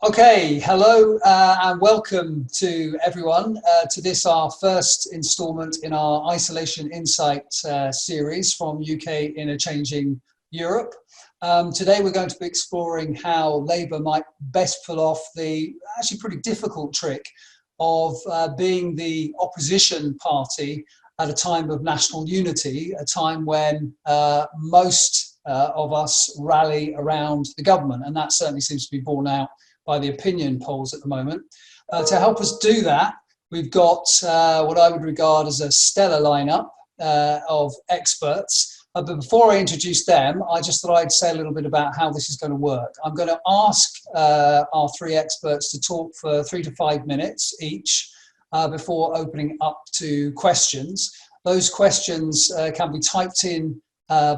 Okay, hello and welcome to everyone to this, our first instalment in our Isolation Insight series from UK in a Changing Europe. Today we're going to be exploring how Labour might best pull off the actually pretty difficult trick of being the opposition party at a time of national unity, a time when most of us rally around the government, and that certainly seems to be borne out by the opinion polls at the moment. To help us do that, we've got what I would regard as a stellar lineup of experts. But before I introduce them, I just thought I'd say a little bit about how this is going to work. I'm going to ask our three experts to talk for 3 to 5 minutes each before opening up to questions. Those questions can be typed in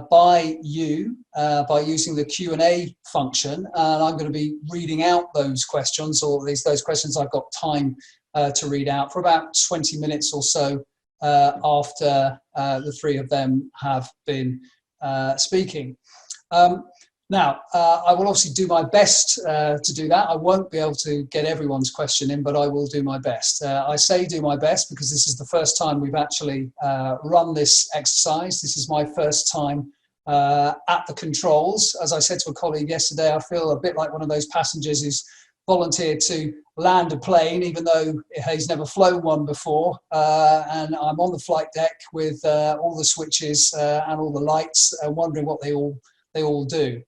by you by using the Q&A function, and I'm going to be reading out those questions, or at least those questions I've got time to read out for about 20 minutes or so after the three of them have been speaking. Now, I will obviously do my best to do that. I won't be able to get everyone's question in, but I will do my best. I say do my best because this is the first time we've actually run this exercise. This is my first time at the controls. As I said to a colleague yesterday, I feel a bit like one of those passengers who's volunteered to land a plane, even though he's never flown one before. And I'm on the flight deck with all the switches and all the lights, wondering what they all do.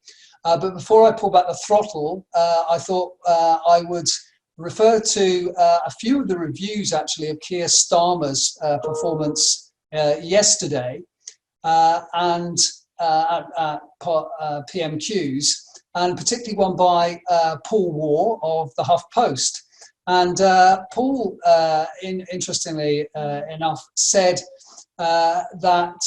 But before I pull back the throttle, I thought I would refer to a few of the reviews actually of Keir Starmer's performance yesterday and at PMQs, and particularly one by Paul Waugh of the HuffPost. And Paul, interestingly enough, said that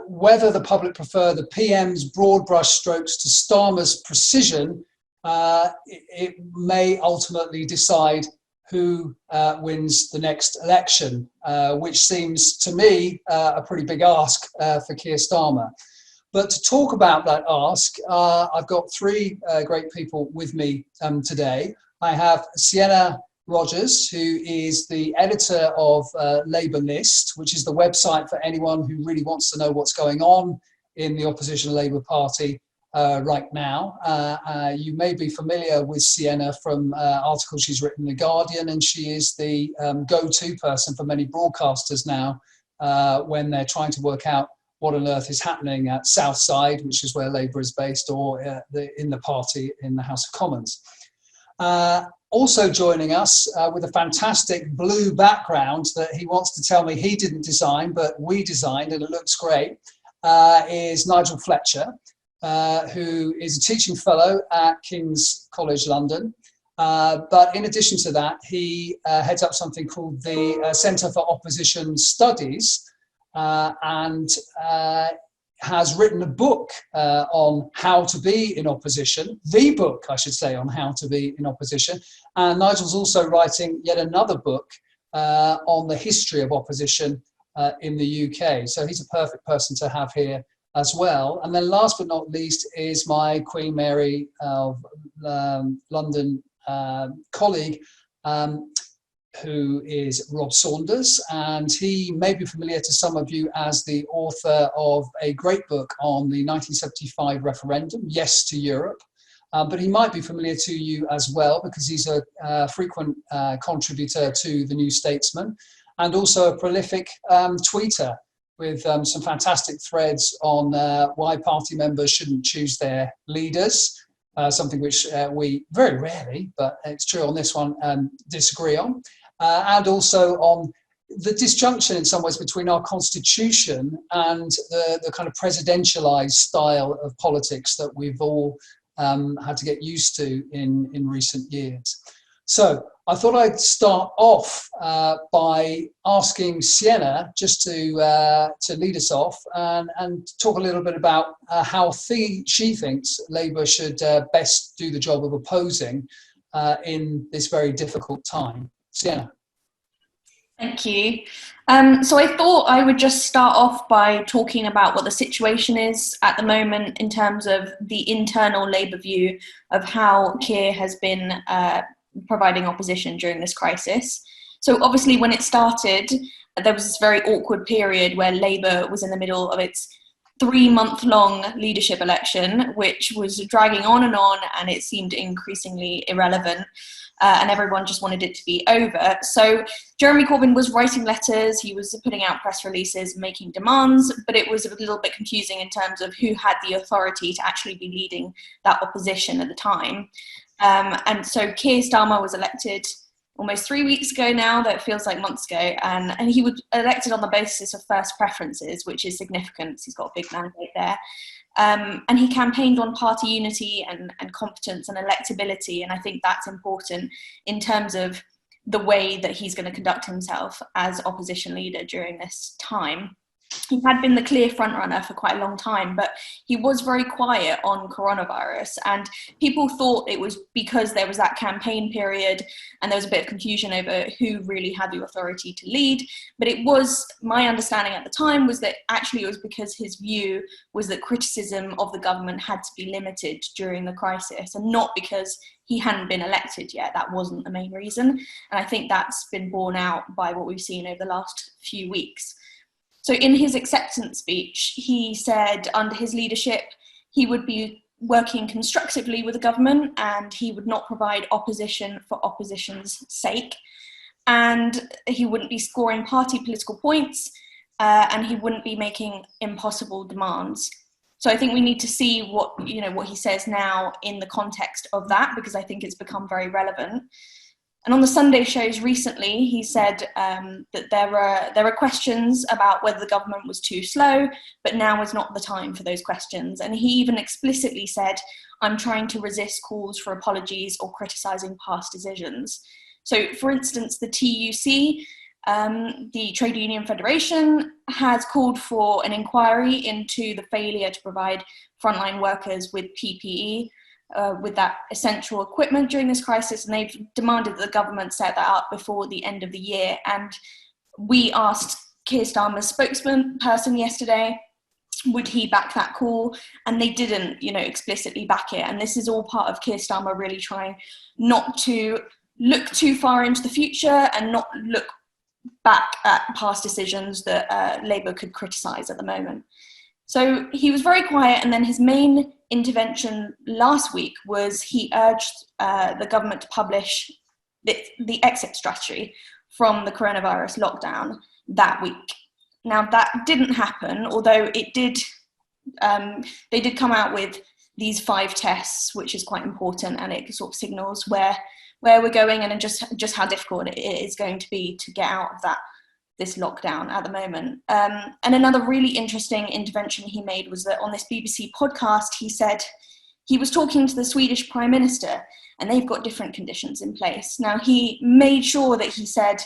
whether the public prefer the PM's broad brush strokes to Starmer's precision, it may ultimately decide who wins the next election, which seems to me a pretty big ask for Keir Starmer. But to talk about that ask, I've got three great people with me today. I have Sienna Rodgers, who is the editor of LabourList, which is the website for anyone who really wants to know what's going on in the opposition Labour Party right now. You may be familiar with Sienna from articles she's written in The Guardian, and she is the go-to person for many broadcasters now when they're trying to work out what on earth is happening at Southside, which is where Labour is based, or in the party in the House of Commons. Also joining us with a fantastic blue background that he wants to tell me he didn't design, but we designed, and it looks great, is Nigel Fletcher, who is a teaching fellow at King's College London. But in addition to that, he heads up something called the Centre for Opposition Studies, and has written a book on how to be in opposition, the book, I should say, on how to be in opposition. And Nigel's also writing yet another book on the history of opposition in the UK. So he's a perfect person to have here as well. And then last but not least is my Queen Mary of London colleague, who is Rob Saunders, and he may be familiar to some of you as the author of a great book on the 1975 referendum, Yes to Europe, but he might be familiar to you as well because he's a frequent contributor to The New Statesman, and also a prolific tweeter with some fantastic threads on why party members shouldn't choose their leaders, something which we very rarely, but it's true on this one, disagree on. And also on the disjunction in some ways between our constitution and the kind of presidentialized style of politics that we've all had to get used to in recent years. So I thought I'd start off by asking Sienna just to lead us off and talk a little bit about how she thinks Labour should best do the job of opposing in this very difficult time. Sienna. Thank you. So I thought I would just start off by talking about what the situation is at the moment in terms of the internal Labour view of how Keir has been providing opposition during this crisis. So obviously when it started, there was this very awkward period where Labour was in the middle of its 3-month-long leadership election, which was dragging on, and it seemed increasingly irrelevant. And everyone just wanted it to be over. So Jeremy Corbyn was writing letters, he was putting out press releases, making demands, but it was a little bit confusing in terms of who had the authority to actually be leading that opposition at the time. And so Keir Starmer was elected almost 3 weeks ago now, that feels like months ago, and he was elected on the basis of first preferences, which is significant. He's got a big mandate there. And he campaigned on party unity and competence and electability, and I think that's important in terms of the way that he's going to conduct himself as opposition leader during this time. He had been the clear frontrunner for quite a long time, but he was very quiet on coronavirus, and people thought it was because there was that campaign period and there was a bit of confusion over who really had the authority to lead. But it was, my understanding at the time was that actually it was because his view was that criticism of the government had to be limited during the crisis, and not because he hadn't been elected yet. That wasn't the main reason. And I think that's been borne out by what we've seen over the last few weeks. So in his acceptance speech, he said under his leadership, he would be working constructively with the government and he would not provide opposition for opposition's sake. And he wouldn't be scoring party political points and he wouldn't be making impossible demands. So I think we need to see what he says now in the context of that, because I think it's become very relevant. And on the Sunday shows recently, he said that there were questions about whether the government was too slow, but now is not the time for those questions. And he even explicitly said, I'm trying to resist calls for apologies or criticising past decisions. So, for instance, the TUC, the Trade Union Federation, has called for an inquiry into the failure to provide frontline workers with PPE, with that essential equipment during this crisis, and they've demanded that the government set that up before the end of the year. And we asked Keir Starmer's spokesperson yesterday, would he back that call? And they didn't, explicitly back it. And this is all part of Keir Starmer really trying not to look too far into the future and not look back at past decisions that Labour could criticise at the moment. So he was very quiet, and then his main intervention last week was he urged the government to publish the exit strategy from the coronavirus lockdown that week. Now that didn't happen, although it did. They did come out with these 5 tests, which is quite important, and it sort of signals where we're going and just how difficult it is going to be to get out of this lockdown at the moment. And another really interesting intervention he made was that on this BBC podcast, he said he was talking to the Swedish Prime Minister and they've got different conditions in place. Now, he made sure that he said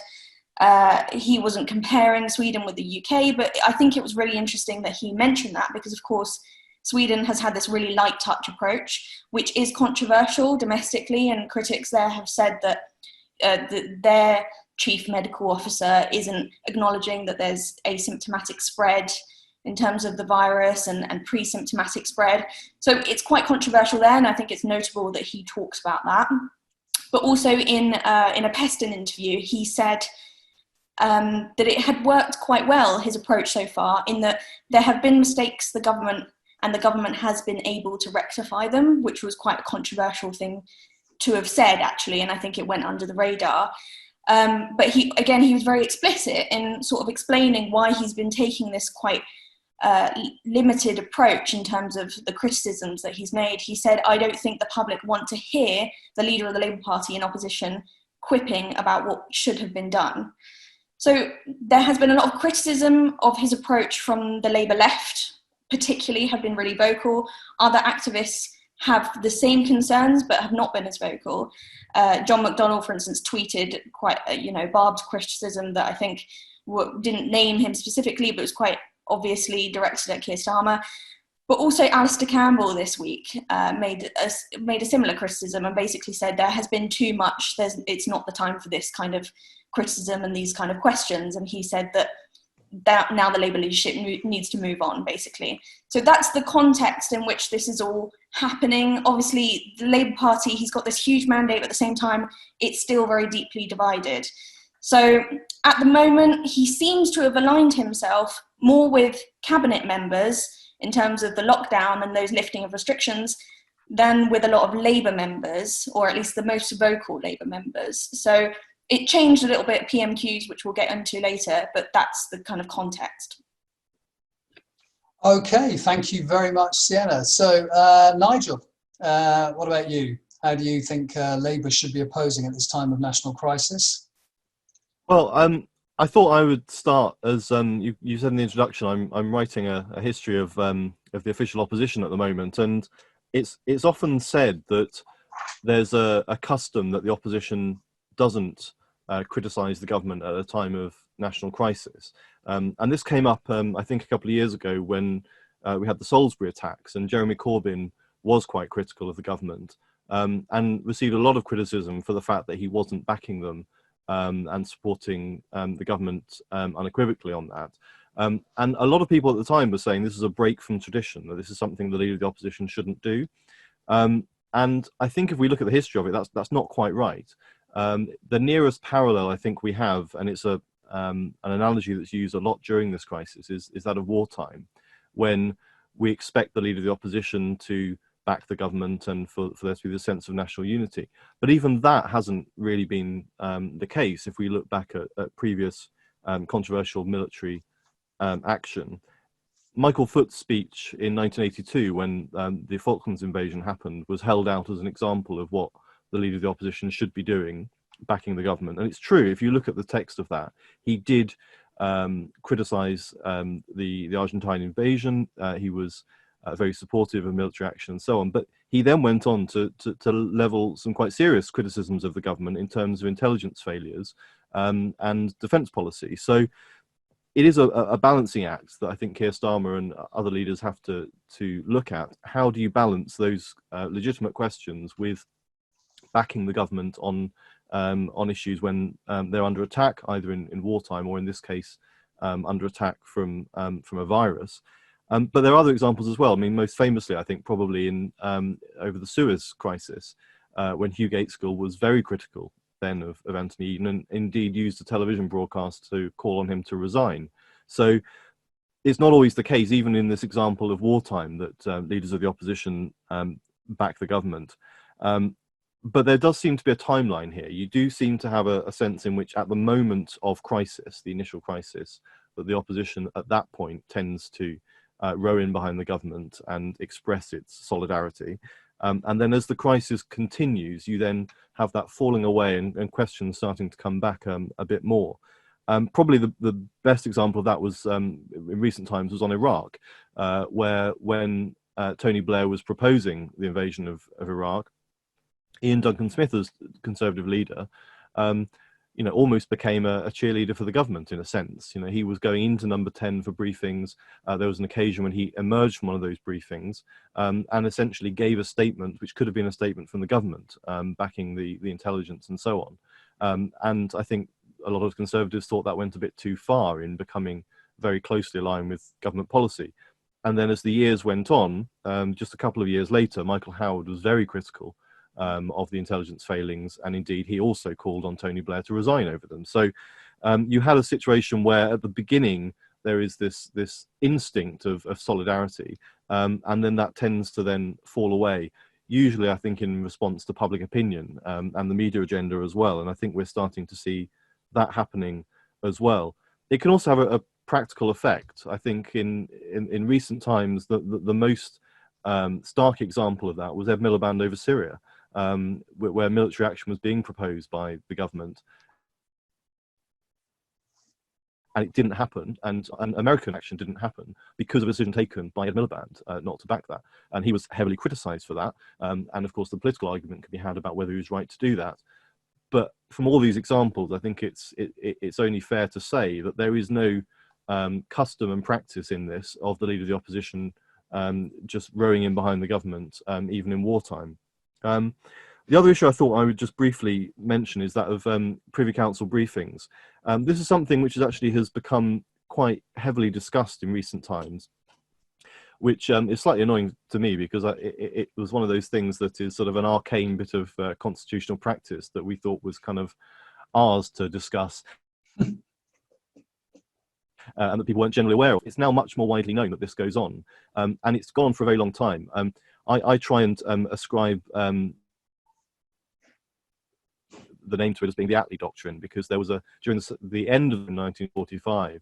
he wasn't comparing Sweden with the UK, but I think it was really interesting that he mentioned that because, of course, Sweden has had this really light touch approach, which is controversial domestically, and critics there have said that their chief medical officer isn't acknowledging that there's asymptomatic spread in terms of the virus and pre-symptomatic spread. So it's quite controversial there, and I think it's notable that he talks about that. But also in a Peston interview, he said that it had worked quite well, his approach so far, in that there have been mistakes the government has been able to rectify them, which was quite a controversial thing to have said, actually, and I think it went under the radar. But he was very explicit in sort of explaining why he's been taking this quite limited approach in terms of the criticisms that he's made. He said, I don't think the public want to hear the leader of the Labour Party in opposition quipping about what should have been done. So there has been a lot of criticism of his approach from the Labour left, particularly have been really vocal. Other activists have the same concerns but have not been as vocal. John McDonnell, for instance, tweeted quite barbed criticism that I think didn't name him specifically, but was quite obviously directed at Keir Starmer. But also Alistair Campbell this week made a similar criticism and basically said there has been too much, it's not the time for this kind of criticism and these kind of questions. And he said that now the Labour leadership needs to move on, basically. So that's the context in which this is all happening. Obviously, the Labour Party, he's got this huge mandate, but at the same time, it's still very deeply divided. So at the moment, he seems to have aligned himself more with cabinet members in terms of the lockdown and those lifting of restrictions than with a lot of Labour members, or at least the most vocal Labour members. So it changed a little bit PMQs, which we'll get into later, but that's the kind of context. Okay, thank you very much, Sienna. So, Nigel, what about you? How do you think Labour should be opposing at this time of national crisis? Well, I thought I would start, as you said in the introduction, I'm writing a history of the official opposition at the moment, and it's often said that there's a custom that the opposition doesn't criticise the government at a time of national crisis. And this came up, I think, a couple of years ago when we had the Salisbury attacks, and Jeremy Corbyn was quite critical of the government and received a lot of criticism for the fact that he wasn't backing them and supporting the government unequivocally on that. And a lot of people at the time were saying this is a break from tradition, that this is something the leader of the opposition shouldn't do. And I think if we look at the history of it, that's not quite right. The nearest parallel I think we have, and it's an analogy that's used a lot during this crisis, is that of wartime, when we expect the leader of the opposition to back the government and for there to be the sense of national unity. But even that hasn't really been the case if we look back at previous controversial military action. Michael Foot's speech in 1982, when the Falklands invasion happened, was held out as an example of what the leader of the opposition should be doing, backing the government. And it's true, if you look at the text of that, he did criticise the Argentine invasion. He was very supportive of military action and so on. But he then went on to level some quite serious criticisms of the government in terms of intelligence failures and defence policy. So it is a balancing act that I think Keir Starmer and other leaders have to look at. How do you balance those legitimate questions with backing the government on issues when they're under attack, either in wartime or in this case under attack from a virus? But there are other examples as well. I mean, most famously, I think probably in over the Suez crisis, when Hugh Gaitskell was very critical then of Anthony Eden, and indeed used a television broadcast to call on him to resign. So it's not always the case, even in this example of wartime, that leaders of the opposition back the government. But there does seem to be a timeline here. You do seem to have a sense in which at the moment of crisis, the initial crisis, that the opposition at that point tends to row in behind the government and express its solidarity. And then as the crisis continues, you then have that falling away and questions starting to come back a bit more. Probably the best example of that was in recent times was on Iraq, where when Tony Blair was proposing the invasion of Iraq, Ian Duncan Smith, as Conservative leader, almost became a cheerleader for the government in a sense. He was going into Number 10 for briefings. There was an occasion when he emerged from one of those briefings and essentially gave a statement, which could have been a statement from the government, backing the intelligence and so on. And I think a lot of Conservatives thought that went a bit too far in becoming very closely aligned with government policy. And then as the years went on, just a couple of years later, Michael Howard was very critical of the intelligence failings, and indeed he also called on Tony Blair to resign over them. So you had a situation where at the beginning there is this instinct of solidarity, and then that tends to then fall away, usually I think in response to public opinion and the media agenda as well. And I think we're starting to see that happening as well. It can also have a practical effect. I think in recent times the most stark example of that was Ed Miliband over Syria, where military action was being proposed by the government, and it didn't happen, and American action didn't happen because of a decision taken by Ed Miliband not to back that. And he was heavily criticised for that, and of course the political argument could be had about whether he was right to do that. But from all these examples, I think it's only fair to say that there is no custom and practice in this of the leader of the opposition just rowing in behind the government, even in wartime. The other issue I thought I would just briefly mention is that of Privy Council briefings. This is something which actually has become quite heavily discussed in recent times, which is slightly annoying to me, because it was one of those things that is sort of an arcane bit of constitutional practice that we thought was kind of ours to discuss. And that people weren't generally aware of. It's now much more widely known that this goes on, and it's gone on for a very long time. I try and ascribe the name to it as being the Attlee Doctrine, because there was during the end of 1945,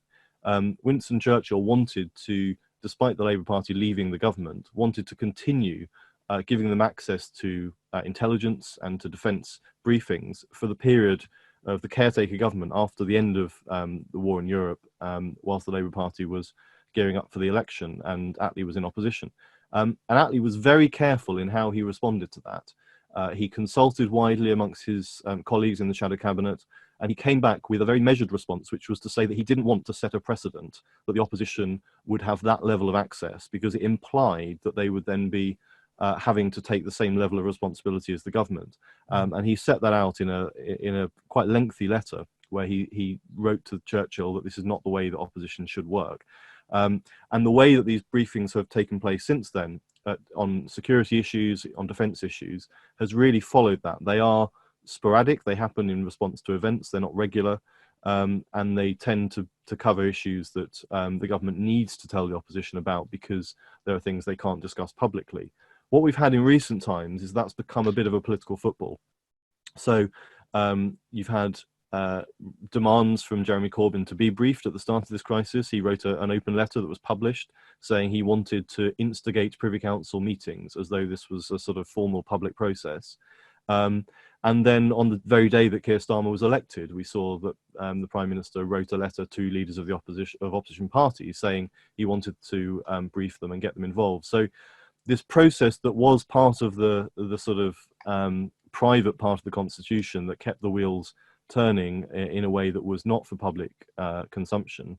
Winston Churchill wanted to, despite the Labour Party leaving the government, wanted to continue giving them access to intelligence and to defence briefings for the period of the caretaker government after the end of the war in Europe, whilst the Labour Party was gearing up for the election and Attlee was in opposition. And Attlee was very careful in how he responded to that. He consulted widely amongst his colleagues in the shadow cabinet, and he came back with a very measured response, which was to say that he didn't want to set a precedent that the opposition would have that level of access, because it implied that they would then be having to take the same level of responsibility as the government. And he set that out in a quite lengthy letter, where he wrote to Churchill that this is not the way that opposition should work. And the way that these briefings have taken place since then, on security issues, on defence issues, has really followed that. They are sporadic, they happen in response to events, they're not regular, and they tend to cover issues that the government needs to tell the opposition about, because there are things they can't discuss publicly. What we've had in recent times is that's become a bit of a political football. So you've had demands from Jeremy Corbyn to be briefed at the start of this crisis. He wrote an open letter that was published saying he wanted to instigate Privy Council meetings as though this was a sort of formal public process. And then on the very day that Keir Starmer was elected, we saw that the Prime Minister wrote a letter to leaders of the opposition parties saying he wanted to brief them and get them involved. So this process that was part of the sort of private part of the Constitution that kept the wheels turning in a way that was not for public consumption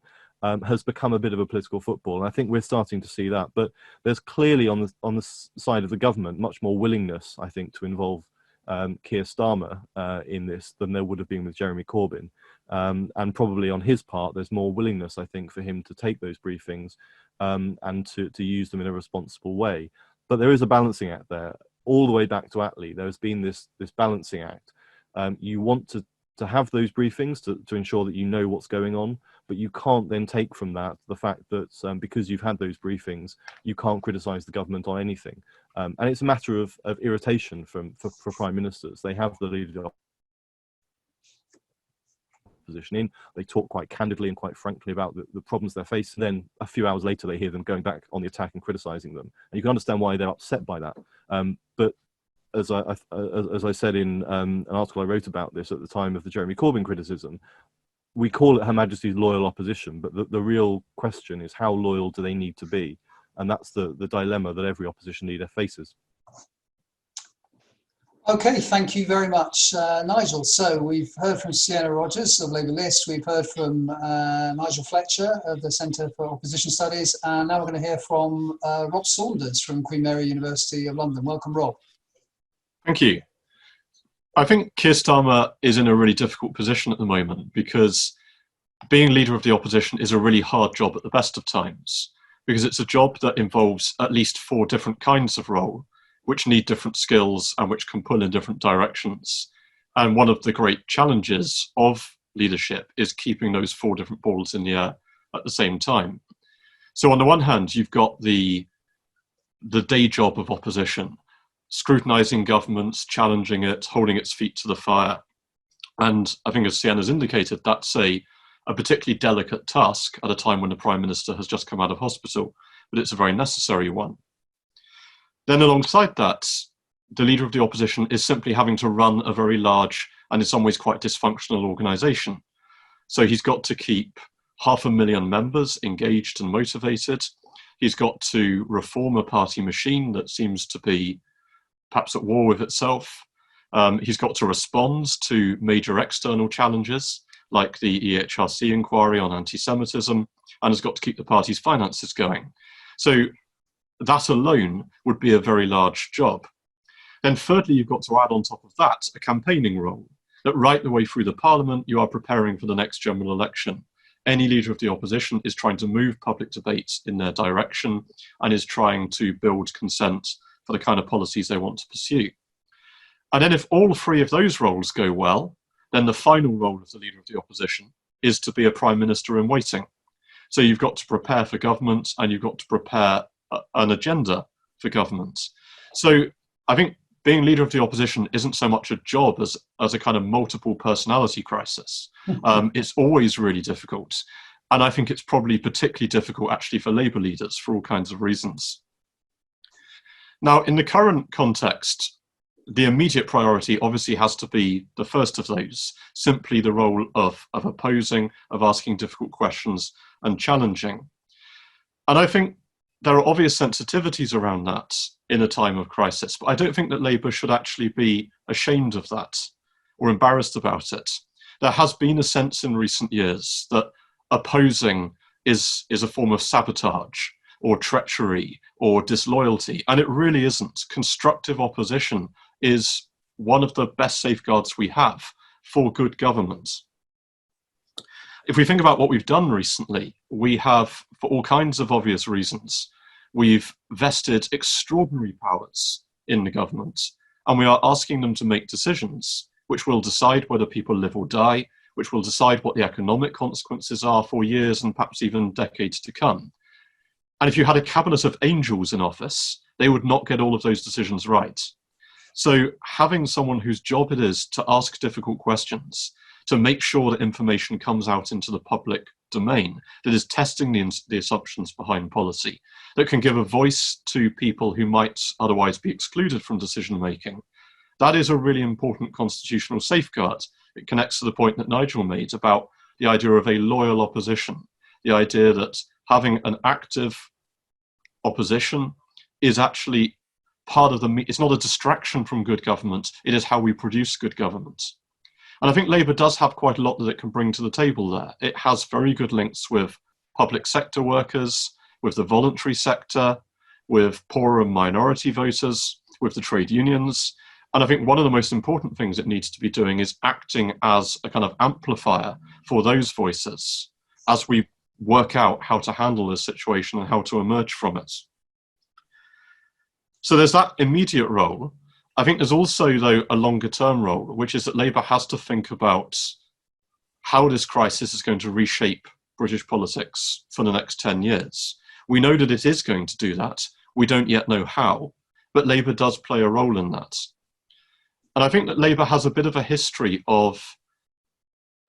has become a bit of a political football. And I think we're starting to see that. But there's clearly on the side of the government much more willingness, I think, to involve Keir Starmer in this than there would have been with Jeremy Corbyn. And probably on his part, there's more willingness, I think, for him to take those briefings and to use them in a responsible way. But there is a balancing act there. All the way back to Attlee, there's been this balancing act. You want to have those briefings to ensure that you know what's going on, but you can't then take from that the fact that because you've had those briefings, you can't criticise the government on anything. And it's a matter of irritation for prime ministers. They have the leader of opposition in, they talk quite candidly and quite frankly about the problems they're facing. Then a few hours later, they hear them going back on the attack and criticising them. And you can understand why they're upset by that. But as I said in an article I wrote about this at the time of the Jeremy Corbyn criticism, we call it Her Majesty's loyal opposition, but the real question is how loyal do they need to be? And that's the dilemma that every opposition leader faces. Okay, thank you very much, Nigel. So we've heard from Sienna Rodgers of LabourList, we've heard from Nigel Fletcher of the Centre for Opposition Studies, and now we're going to hear from Rob Saunders from Queen Mary University of London. Welcome, Rob. Thank you. I think Keir Starmer is in a really difficult position at the moment, because being leader of the opposition is a really hard job at the best of times, because it's a job that involves at least 4 different kinds of role, which need different skills and which can pull in different directions. And one of the great challenges of leadership is keeping those 4 different balls in the air at the same time. So on the one hand, you've got the day job of opposition, scrutinising governments, challenging it, holding its feet to the fire. And I think, as Sienna's indicated, that's a particularly delicate task at a time when the Prime Minister has just come out of hospital, but it's a very necessary one. Then alongside that, the leader of the opposition is simply having to run a very large and in some ways quite dysfunctional organisation. So he's got to keep 500,000 members engaged and motivated. He's got to reform a party machine that seems to be perhaps at war with itself. He's got to respond to major external challenges like the EHRC inquiry on anti-Semitism, and has got to keep the party's finances going. So that alone would be a very large job. Then thirdly, you've got to add on top of that a campaigning role, that right the way through the parliament, you are preparing for the next general election. Any leader of the opposition is trying to move public debate in their direction and is trying to build consent for the kind of policies they want to pursue. And then if all three of those roles go well, then the final role of the leader of the opposition is to be a prime minister in waiting. So you've got to prepare for government and you've got to prepare an agenda for government. So I think being leader of the opposition isn't so much a job as a kind of multiple personality crisis. It's always really difficult. And I think it's probably particularly difficult actually for Labour leaders for all kinds of reasons. Now, in the current context, the immediate priority obviously has to be the first of those, simply the role of opposing, of asking difficult questions and challenging. And I think there are obvious sensitivities around that in a time of crisis, but I don't think that Labour should actually be ashamed of that or embarrassed about it. There has been a sense in recent years that opposing is a form of sabotage or treachery or disloyalty, and it really isn't. Constructive opposition is one of the best safeguards we have for good government. If we think about what we've done recently, we have, for all kinds of obvious reasons, we've vested extraordinary powers in the government, and we are asking them to make decisions which will decide whether people live or die, which will decide what the economic consequences are for years and perhaps even decades to come. And if you had a cabinet of angels in office, they would not get all of those decisions right. So having someone whose job it is to ask difficult questions, to make sure that information comes out into the public domain, that is testing the assumptions behind policy, that can give a voice to people who might otherwise be excluded from decision making, that is a really important constitutional safeguard. It connects to the point that Nigel made about the idea of a loyal opposition, the idea that having an active opposition is actually part of it's not a distraction from good government, it is how we produce good government. And I think Labour does have quite a lot that it can bring to the table there. It has very good links with public sector workers, with the voluntary sector, with poorer and minority voters, with the trade unions. And I think one of the most important things it needs to be doing is acting as a kind of amplifier for those voices as we work out how to handle this situation and how to emerge from it. So there's that immediate role. I think there's also, though, a longer term role, which is that Labour has to think about how this crisis is going to reshape British politics for the next 10 years. We know that it is going to do that. We don't yet know how, but Labour does play a role in that. And I think that Labour has a bit of a history of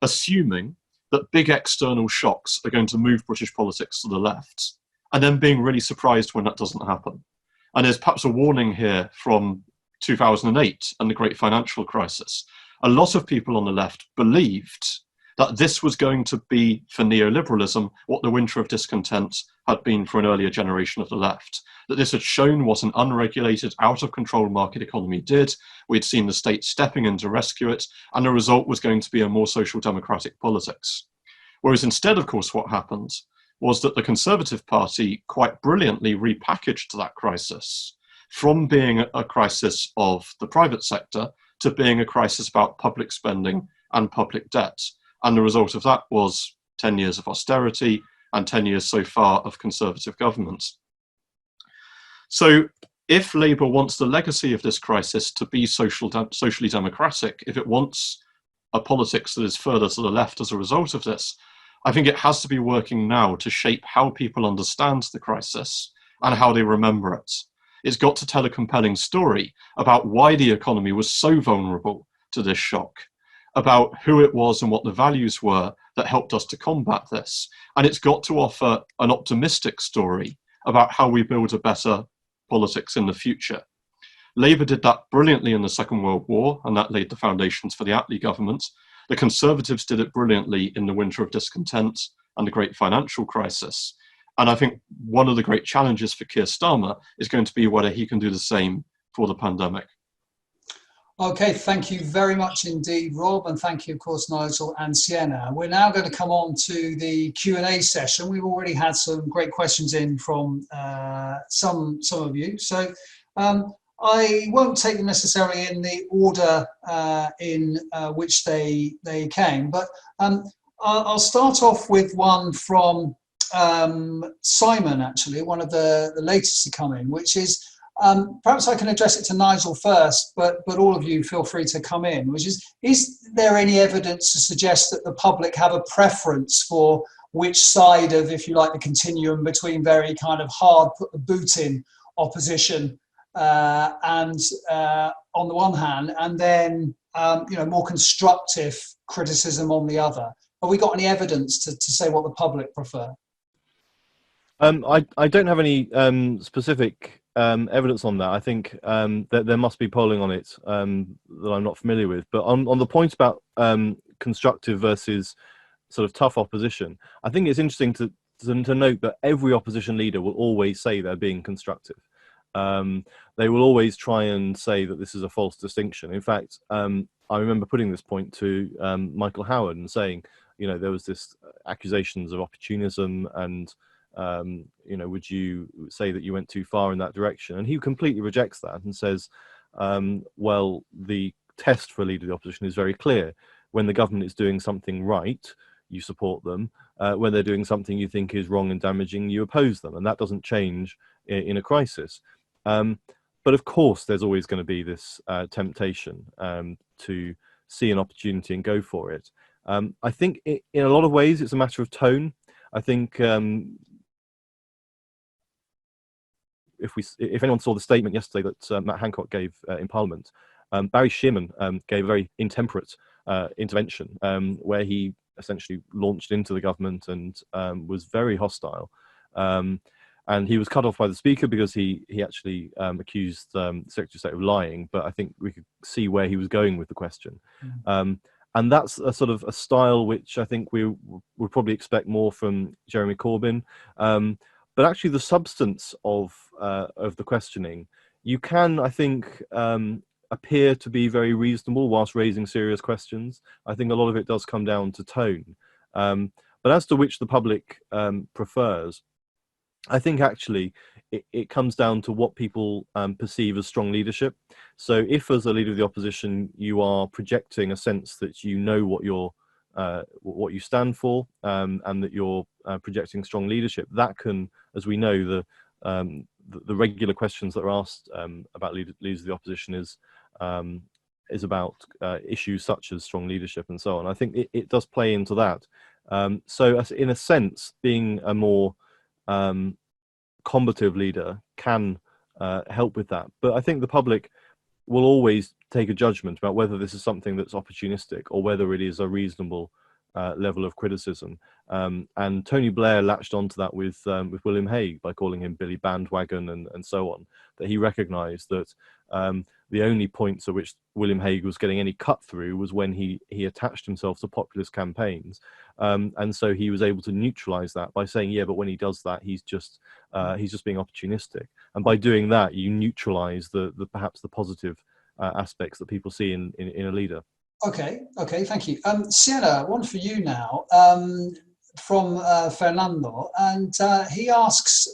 assuming that big external shocks are going to move British politics to the left, and then being really surprised when that doesn't happen. And there's perhaps a warning here from 2008 and the great financial crisis. A lot of people on the left believed that this was going to be, for neoliberalism, what the winter of discontent had been for an earlier generation of the left. That this had shown what an unregulated, out-of-control market economy did. We'd seen the state stepping in to rescue it, and the result was going to be a more social democratic politics. Whereas instead, of course, what happened was that the Conservative Party quite brilliantly repackaged that crisis from being a crisis of the private sector to being a crisis about public spending and public debt. And the result of that was 10 years of austerity and 10 years so far of Conservative government. So if Labour wants the legacy of this crisis to be socially democratic, if it wants a politics that is further to the left as a result of this, I think it has to be working now to shape how people understand the crisis and how they remember it. It's got to tell a compelling story about why the economy was so vulnerable to this shock, about who it was and what the values were that helped us to combat this. And it's got to offer an optimistic story about how we build a better politics in the future. Labour did that brilliantly in the Second World War, and that laid the foundations for the Attlee government. The Conservatives did it brilliantly in the winter of discontent and the great financial crisis. And I think one of the great challenges for Keir Starmer is going to be whether he can do the same for the pandemic. Okay, thank you very much indeed, Rob, and thank you, of course, Nigel and Sienna. We're now going to come on to the Q&A session. We've already had some great questions in from some of you, so I won't take them necessarily in the order in which they came, but I'll start off with one from Simon, actually, one of the latest to come in, which is, perhaps I can address it to Nigel first, but all of you feel free to come in, which is there any evidence to suggest that the public have a preference for which side of, if you like, the continuum between very kind of hard, put the boot in opposition and on the one hand, and then more constructive criticism on the other? Have we got any evidence to say what the public prefer? I don't have any specific evidence on that. I think that there must be polling on it that I'm not familiar with. But on the point about constructive versus sort of tough opposition, I think it's interesting to note that every opposition leader will always say they're being constructive. They will always try and say that this is a false distinction. In fact, I remember putting this point to Michael Howard and saying, there was this accusations of opportunism and would you say that you went too far in that direction? And he completely rejects that and says, well, the test for a leader of the opposition is very clear. When the government is doing something right, you support them. When they're doing something you think is wrong and damaging, you oppose them. And that doesn't change in a crisis. But of course, there's always going to be this temptation to see an opportunity and go for it. I think in a lot of ways, it's a matter of tone. I think if anyone saw the statement yesterday that Matt Hancock gave in Parliament, Barry Shearman gave a very intemperate intervention where he essentially launched into the government and was very hostile. And he was cut off by the Speaker because he actually accused the Secretary of State of lying, but I think we could see where he was going with the question. And that's a sort of a style which I think we would probably expect more from Jeremy Corbyn. But actually the substance of the questioning, you can, I think, appear to be very reasonable whilst raising serious questions. I think a lot of it does come down to tone. But as to which the public prefers, I think actually it comes down to what people perceive as strong leadership. So if as a leader of the opposition, you are projecting a sense that you know what you stand for and that you're projecting strong leadership, that can, as we know, the regular questions that are asked about leaders of the opposition is about issues such as strong leadership and so on. I think it does play into that. So in a sense, being a more combative leader can help with that. But I think the public will always take a judgment about whether this is something that's opportunistic or whether it is a reasonable level of criticism. And Tony Blair latched onto that with William Hague by calling him Billy Bandwagon and so on, that he recognised that the only points at which William Hague was getting any cut through was when he attached himself to populist campaigns. And so he was able to neutralise that by saying, yeah, but when he does that, he's just being opportunistic. And by doing that, you neutralise the perhaps the positive aspects that people see in a leader. Okay, thank you. Sienna, one for you now from Fernando, and he asks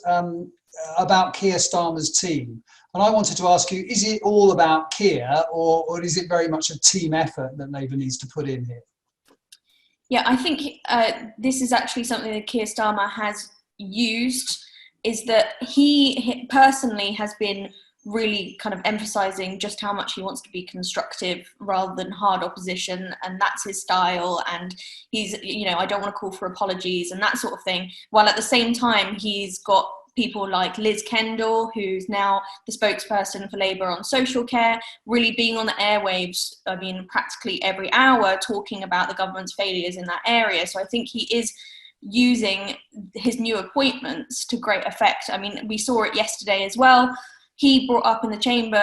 about Keir Starmer's team. And I wanted to ask you, is it all about Keir or is it very much a team effort that Labour needs to put in here? Yeah, I think this is actually something that Keir Starmer has used, is that he personally has been really kind of emphasising just how much he wants to be constructive rather than hard opposition, and that's his style, and he's, I don't want to call for apologies and that sort of thing, while at the same time he's got people like Liz Kendall, who's now the spokesperson for Labour on social care, really being on the airwaves, practically every hour, talking about the government's failures in that area. So I think he is using his new appointments to great effect. We saw it yesterday as well. He brought up in the chamber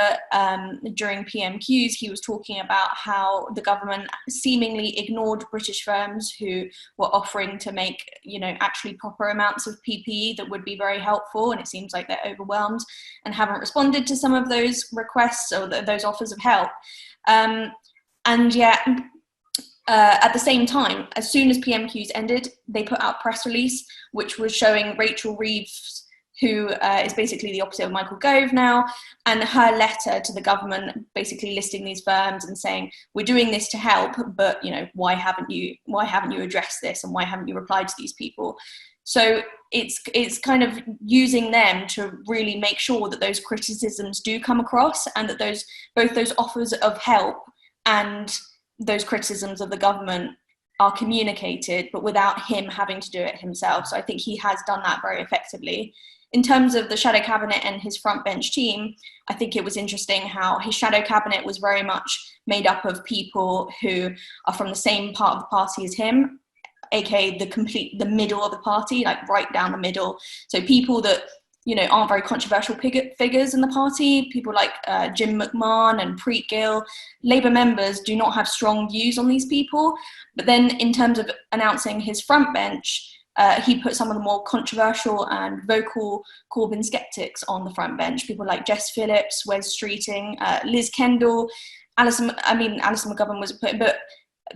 during PMQs, he was talking about how the government seemingly ignored British firms who were offering to make, actually proper amounts of PPE that would be very helpful. And it seems like they're overwhelmed and haven't responded to some of those requests or those offers of help. And yet, at the same time, as soon as PMQs ended, they put out a press release which was showing Rachel Reeves, who is basically the opposite of Michael Gove now, and her letter to the government basically listing these firms and saying, we're doing this to help, but why haven't you addressed this, and why haven't you replied to these people? So it's kind of using them to really make sure that those criticisms do come across, and that both those offers of help and those criticisms of the government are communicated, but without him having to do it himself. So I think he has done that very effectively. In terms of the shadow cabinet and his front bench team, I think it was interesting how his shadow cabinet was very much made up of people who are from the same part of the party as him, aka the middle of the party, like right down the middle. So people that aren't very controversial figures in the party, people like Jim McMahon and Preet Gill. Labour members do not have strong views on these people. But then in terms of announcing his front bench, he put some of the more controversial and vocal Corbyn skeptics on the front bench. People like Jess Phillips, Wes Streeting, Liz Kendall, Alison McGovern was put in, but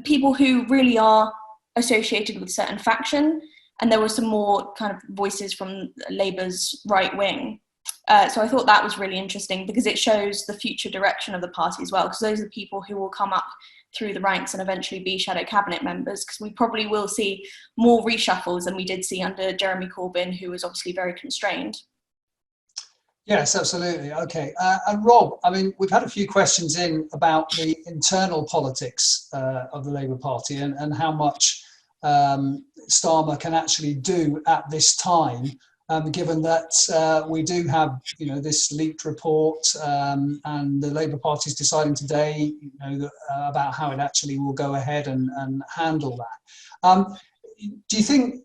people who really are associated with a certain faction. And there were some more kind of voices from Labour's right wing. So I thought that was really interesting because it shows the future direction of the party as well, because those are the people who will come up through the ranks and eventually be shadow cabinet members, because we probably will see more reshuffles than we did see under Jeremy Corbyn, who was obviously very constrained. Yes, absolutely. Okay. And Rob, I mean, we've had a few questions in about the internal politics of the Labour Party and how much Starmer can actually do at this time, given that we do have, this leaked report, and the Labour Party is deciding today, about how it actually will go ahead and handle that. Do you think,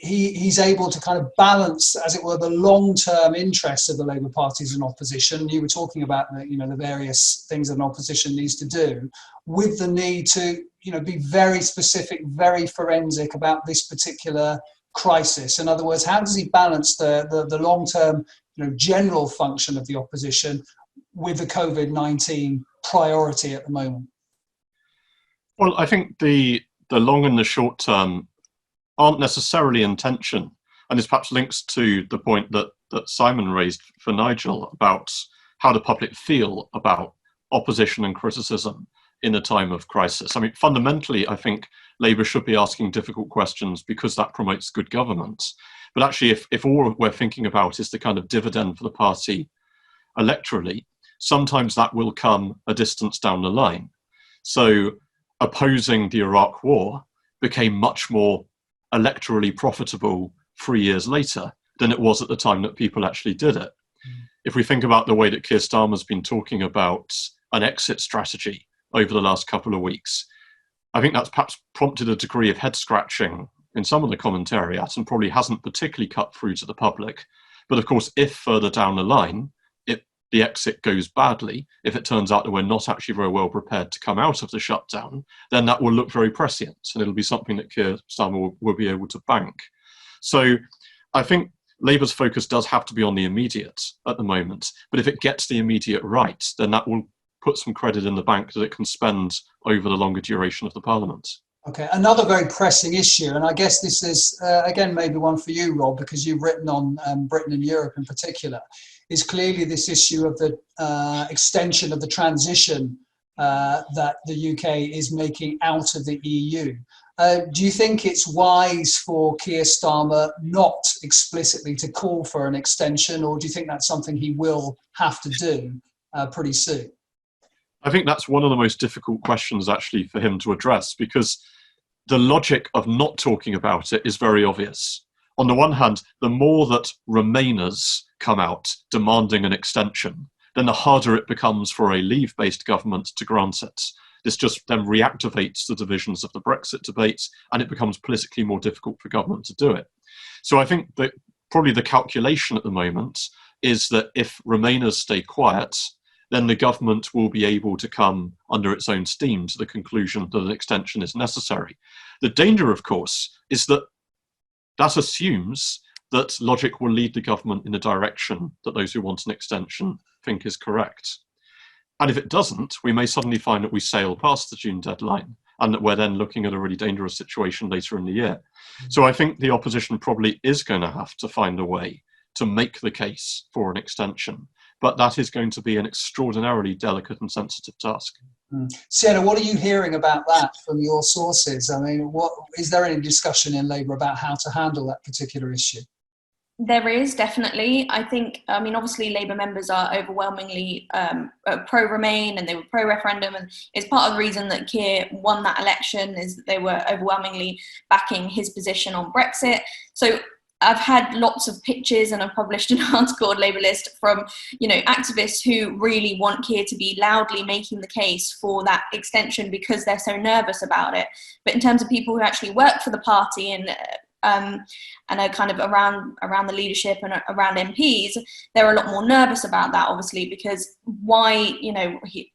he's able to kind of balance, as it were, the long-term interests of the Labour Party as an opposition? You were talking about the various things that an opposition needs to do, with the need to be very specific, very forensic about this particular crisis. In other words, how does he balance the long-term general function of the opposition with the COVID-19 priority at the moment? Well, I think the long and the short term aren't necessarily in tension, and this perhaps links to the point that Simon raised for Nigel about how the public feel about opposition and criticism in a time of crisis. I mean, fundamentally, I think Labour should be asking difficult questions because that promotes good governance. But actually, if all we're thinking about is the kind of dividend for the party electorally, sometimes that will come a distance down the line. So opposing the Iraq war became much more electorally profitable 3 years later than it was at the time that people actually did it. If we think about the way that Keir Starmer's been talking about an exit strategy over the last couple of weeks, I think that's perhaps prompted a degree of head scratching in some of the commentariat and probably hasn't particularly cut through to the public. But of course, if further down the line, the exit goes badly, if it turns out that we're not actually very well prepared to come out of the shutdown, then that will look very prescient, and it'll be something that Keir Starmer will be able to bank. So I think Labour's focus does have to be on the immediate at the moment, but if it gets the immediate right, then that will put some credit in the bank that it can spend over the longer duration of the Parliament. Okay, another very pressing issue, and I guess this is, again, maybe one for you, Rob, because you've written on Britain and Europe in particular, is clearly this issue of the extension of the transition that the UK is making out of the EU. Do you think it's wise for Keir Starmer not explicitly to call for an extension, or do you think that's something he will have to do pretty soon? I think that's one of the most difficult questions actually for him to address, because the logic of not talking about it is very obvious. On the one hand, the more that Remainers come out demanding an extension, then the harder it becomes for a Leave-based government to grant it. This just then reactivates the divisions of the Brexit debate, and it becomes politically more difficult for government to do it. So I think that probably the calculation at the moment is that if Remainers stay quiet, then the government will be able to come under its own steam to the conclusion that an extension is necessary. The danger, of course, is that that assumes that logic will lead the government in a direction that those who want an extension think is correct. And if it doesn't, we may suddenly find that we sail past the June deadline and that we're then looking at a really dangerous situation later in the year. So I think the opposition probably is going to have to find a way to make the case for an extension, but that is going to be an extraordinarily delicate and sensitive task. Sienna, what are you hearing about that from your sources? I mean, is there any discussion in Labour about how to handle that particular issue? There is definitely. I think, I mean, obviously Labour members are overwhelmingly pro-Remain and they were pro-referendum, and it's part of the reason that Keir won that election is that they were overwhelmingly backing his position on Brexit. So I've had lots of pictures, and I've published an article on LabourList from, activists who really want Keir to be loudly making the case for that extension because they're so nervous about it. But in terms of people who actually work for the party and are kind of around the leadership and around MPs, they're a lot more nervous about that, obviously, because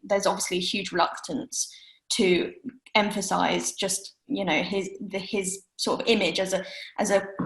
there's obviously a huge reluctance to emphasise just his sort of image as a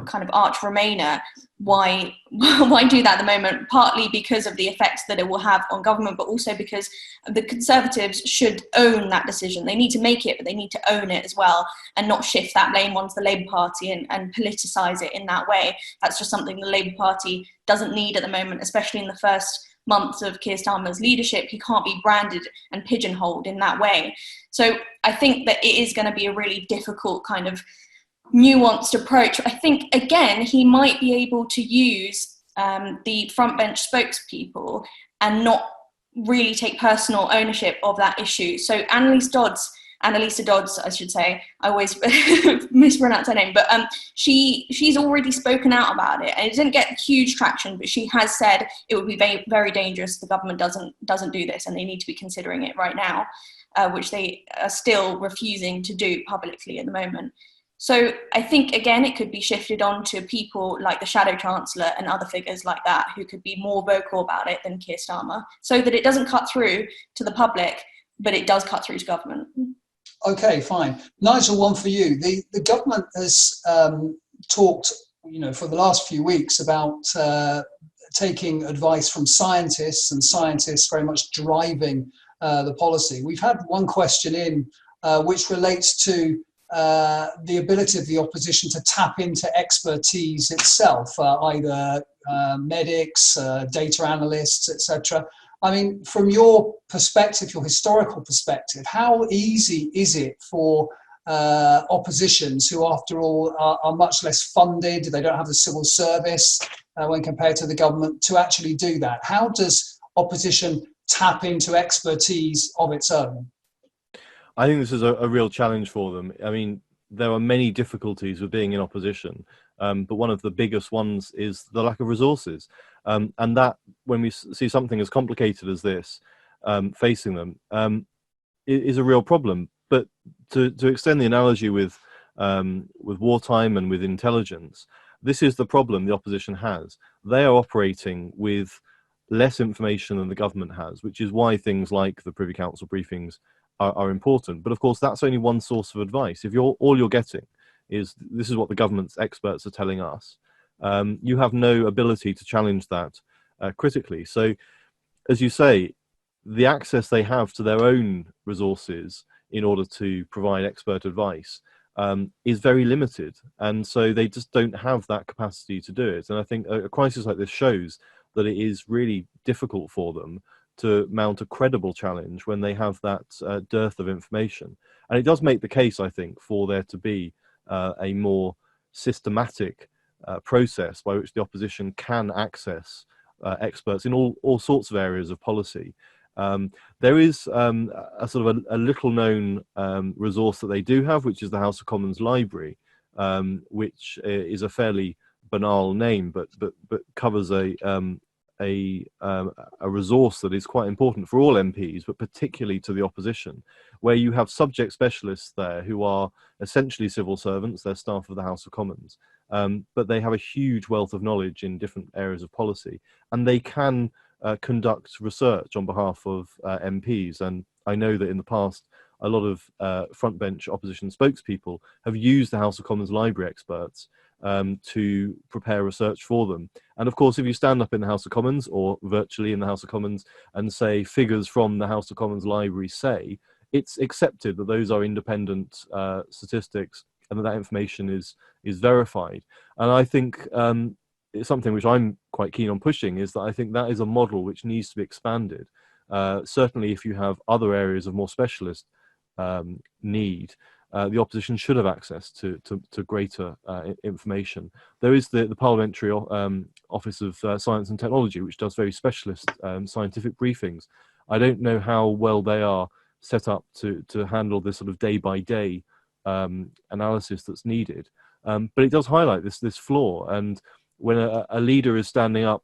kind of arch Remainer. Why do that at the moment? Partly because of the effects that it will have on government, but also because the Conservatives should own that decision. They need to make it, but they need to own it as well, and not shift that blame onto the Labour Party and politicise it in that way. That's just something the Labour Party doesn't need at the moment, especially in the first months of Keir Starmer's leadership. He can't be branded and pigeonholed in that way. So I think that it is going to be a really difficult kind of nuanced approach. I think, again, he might be able to use the front bench spokespeople and not really take personal ownership of that issue. So Annalisa Dodds, I should say, I always mispronounce her name, but she's already spoken out about it, and it didn't get huge traction, but she has said it would be very, very dangerous if the government doesn't do this, and they need to be considering it right now, which they are still refusing to do publicly at the moment. So I think, again, it could be shifted on to people like the Shadow Chancellor and other figures like that who could be more vocal about it than Keir Starmer, so that it doesn't cut through to the public, but it does cut through to government. Okay, fine. Nigel, one for you. The government has talked, for the last few weeks about taking advice from scientists, and scientists very much driving the policy. We've had one question in which relates to the ability of the opposition to tap into expertise itself, either medics, data analysts, etc. I mean, from your perspective, your historical perspective, how easy is it for oppositions who, after all, are much less funded, they don't have the civil service when compared to the government, to actually do that? How does opposition tap into expertise of its own? I think this is a real challenge for them. I mean, there are many difficulties with being in opposition, but one of the biggest ones is the lack of resources. And that, when we see something as complicated as this facing them, is a real problem. But to extend the analogy with wartime and with intelligence, this is the problem the opposition has. They are operating with less information than the government has, which is why things like the Privy Council briefings are important. But of course, that's only one source of advice. If all you're getting is this is what the government's experts are telling us, you have no ability to challenge that critically. So, as you say, the access they have to their own resources in order to provide expert advice is very limited. And so they just don't have that capacity to do it. And I think a crisis like this shows that it is really difficult for them to mount a credible challenge when they have that dearth of information. And it does make the case, I think, for there to be a more systematic process by which the opposition can access experts in all sorts of areas of policy. There is a sort of a little known resource that they do have, which is the House of Commons Library, which is a fairly banal name, but covers a resource that is quite important for all MPs, but particularly to the opposition, where you have subject specialists there who are essentially civil servants, they're staff of the House of Commons, but they have a huge wealth of knowledge in different areas of policy, and they can conduct research on behalf of MPs. And I know that in the past, a lot of front bench opposition spokespeople have used the House of Commons library experts to prepare research for them. And of course, if you stand up in the House of Commons or virtually in the House of Commons and say figures from the House of Commons library say, it's accepted that those are independent statistics and that information is verified. And I think it's something which I'm quite keen on pushing, is that I think that is a model which needs to be expanded. Certainly if you have other areas of more specialist need, the opposition should have access to greater information. There is the Parliamentary Office of Science and Technology, which does very specialist scientific briefings. I don't know how well they are set up to handle this sort of day-by-day analysis that's needed. But it does highlight this flaw. And when a leader is standing up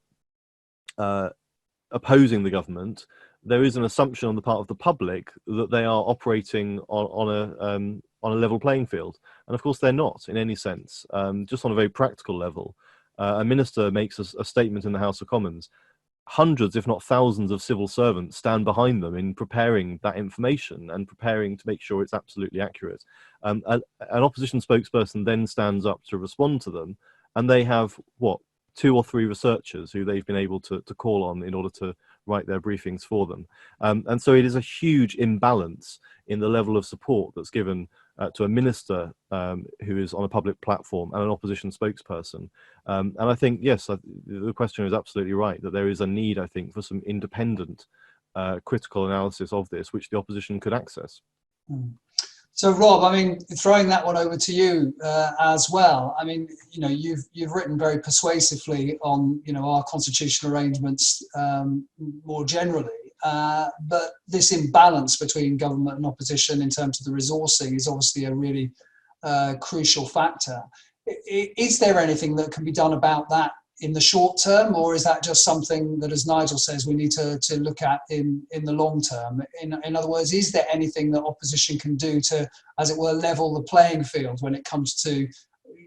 opposing the government, there is an assumption on the part of the public that they are operating on a level playing field. And of course, they're not in any sense. Just on a very practical level, a minister makes a statement in the House of Commons. Hundreds, if not thousands, of civil servants stand behind them in preparing that information and preparing to make sure it's absolutely accurate. An opposition spokesperson then stands up to respond to them, and they have, 2 or 3 researchers who they've been able to call on in order to write their briefings for them. And so it is a huge imbalance in the level of support that's given to a minister who is on a public platform and an opposition spokesperson. And I think, yes, the question is absolutely right, that there is a need, I think, for some independent critical analysis of this, which the opposition could access. So, Rob, I mean, throwing that one over to you as well. I mean, you've written very persuasively on, our constitutional arrangements more generally. But this imbalance between government and opposition in terms of the resourcing is obviously a really crucial factor. Is there anything that can be done about that in the short term, or is that just something that, as Nigel says, we need to look at in the long term? In other words, is there anything that opposition can do to, as it were, level the playing field when it comes to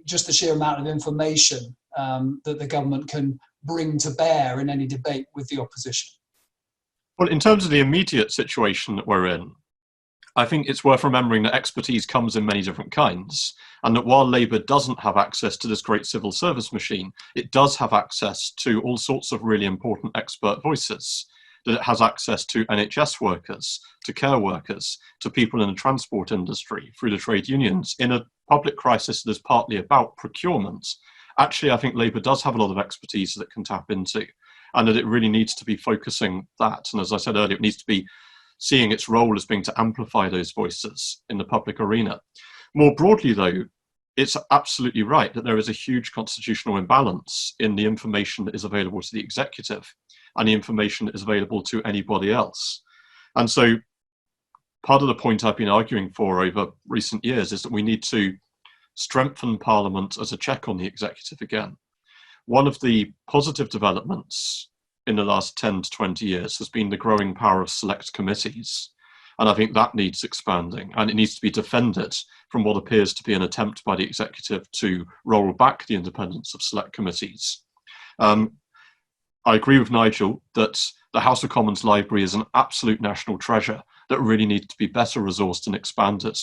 just the sheer amount of information that the government can bring to bear in any debate with the opposition? Well, in terms of the immediate situation that we're in, I think it's worth remembering that expertise comes in many different kinds, and that while Labour doesn't have access to this great civil service machine, it does have access to all sorts of really important expert voices. That it has access to NHS workers, to care workers, to people in the transport industry, through the trade unions. In a public crisis that is partly about procurement, actually I think Labour does have a lot of expertise that it can tap into, and that it really needs to be focusing that. And as I said earlier, it needs to be seeing its role as being to amplify those voices in the public arena. More broadly, though, it's absolutely right that there is a huge constitutional imbalance in the information that is available to the executive and the information that is available to anybody else. And so part of the point I've been arguing for over recent years is that we need to strengthen Parliament as a check on the executive again. One of the positive developments in the last 10 to 20 years has been the growing power of select committees. And I think that needs expanding, and it needs to be defended from what appears to be an attempt by the executive to roll back the independence of select committees. I agree with Nigel that the House of Commons library is an absolute national treasure that really needs to be better resourced and expanded.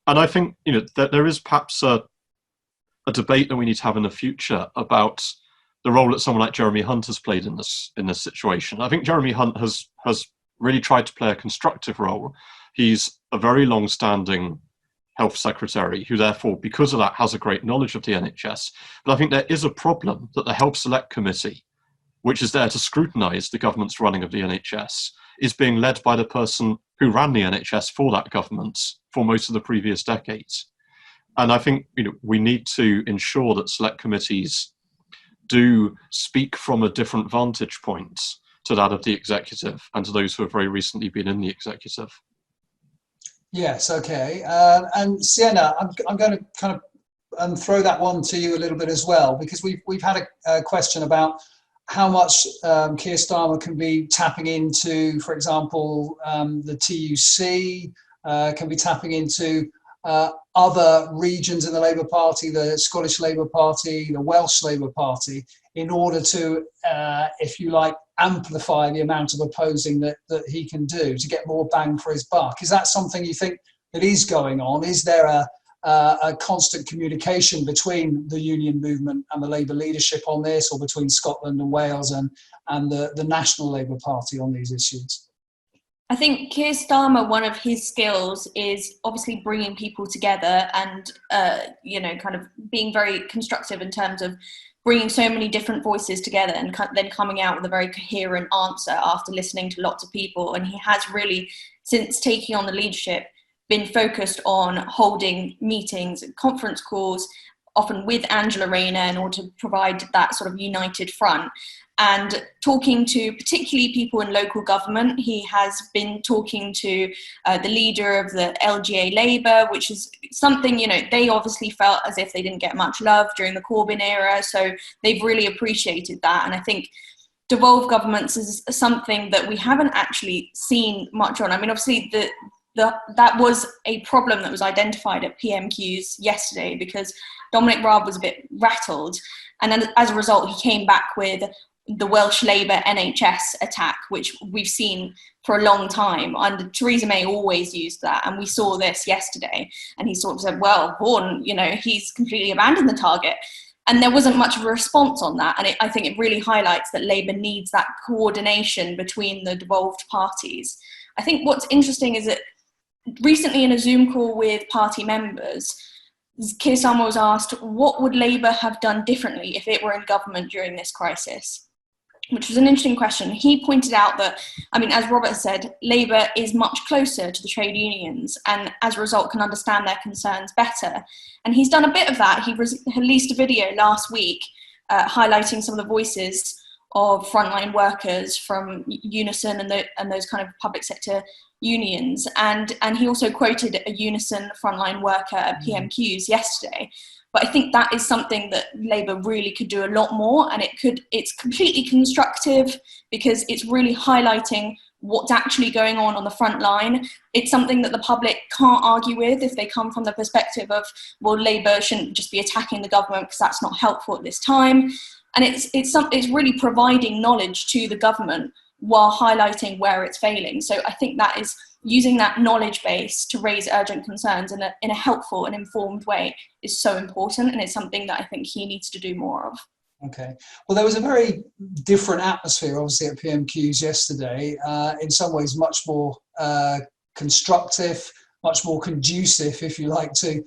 And I think that there is perhaps a debate that we need to have in the future about the role that someone like Jeremy Hunt has played in this situation. I think Jeremy Hunt has really tried to play a constructive role. He's a very long-standing health secretary who therefore, because of that, has a great knowledge of the NHS. But I think there is a problem that the Health Select Committee, which is there to scrutinise the government's running of the NHS, is being led by the person who ran the NHS for that government for most of the previous decades. And I think we need to ensure that select committees do speak from a different vantage point to that of the executive and to those who have very recently been in the executive. Yes, okay. And Sienna, I'm going to kind of throw that one to you a little bit as well, because we've had a question about how much Keir Starmer can be tapping into, for example, the TUC, can be tapping into other regions in the Labour Party, the Scottish Labour Party, the Welsh Labour Party, in order to, if you like, amplify the amount of opposing that he can do to get more bang for his buck. Is that something you think that is going on? Is there a constant communication between the union movement and the Labour leadership on this, or between Scotland and Wales and the National Labour Party on these issues? I think Keir Starmer, one of his skills is obviously bringing people together and, kind of being very constructive in terms of bringing so many different voices together and then coming out with a very coherent answer after listening to lots of people. And he has really, since taking on the leadership, been focused on holding meetings and conference calls, often with Angela Rayner, in order to provide that sort of united front. And talking to particularly people in local government, he has been talking to the leader of the LGA Labour, which is something, they obviously felt as if they didn't get much love during the Corbyn era. So they've really appreciated that. And I think devolved governments is something that we haven't actually seen much on. I mean, obviously, that was a problem that was identified at PMQs yesterday, because Dominic Raab was a bit rattled. And then as a result, he came back with the Welsh Labour NHS attack, which we've seen for a long time. And Theresa May always used that. And we saw this yesterday. And he sort of said, well, Vaughan, he's completely abandoned the target. And there wasn't much of a response on that. And I think it really highlights that Labour needs that coordination between the devolved parties. I think what's interesting is that recently in a Zoom call with party members, Keir Starmer was asked, what would Labour have done differently if it were in government during this crisis? Which was an interesting question. He pointed out that, as Robert said, Labour is much closer to the trade unions and as a result can understand their concerns better. And he's done a bit of that. He released a video last week highlighting some of the voices of frontline workers from Unison and those kind of public sector unions. And he also quoted a Unison frontline worker at PMQs yesterday. But I think that is something that Labour really could do a lot more, and it's completely constructive because it's really highlighting what's actually going on the front line. It's something that the public can't argue with if they come from the perspective of, well, Labour shouldn't just be attacking the government because that's not helpful at this time. And it's really providing knowledge to the government while highlighting where it's failing. So I think that is using that knowledge base to raise urgent concerns in a helpful and informed way is so important, and it's something that I think he needs to do more of. Okay. Well, there was a very different atmosphere, obviously, at PMQs yesterday. In some ways, much more constructive, much more conducive, if you like, to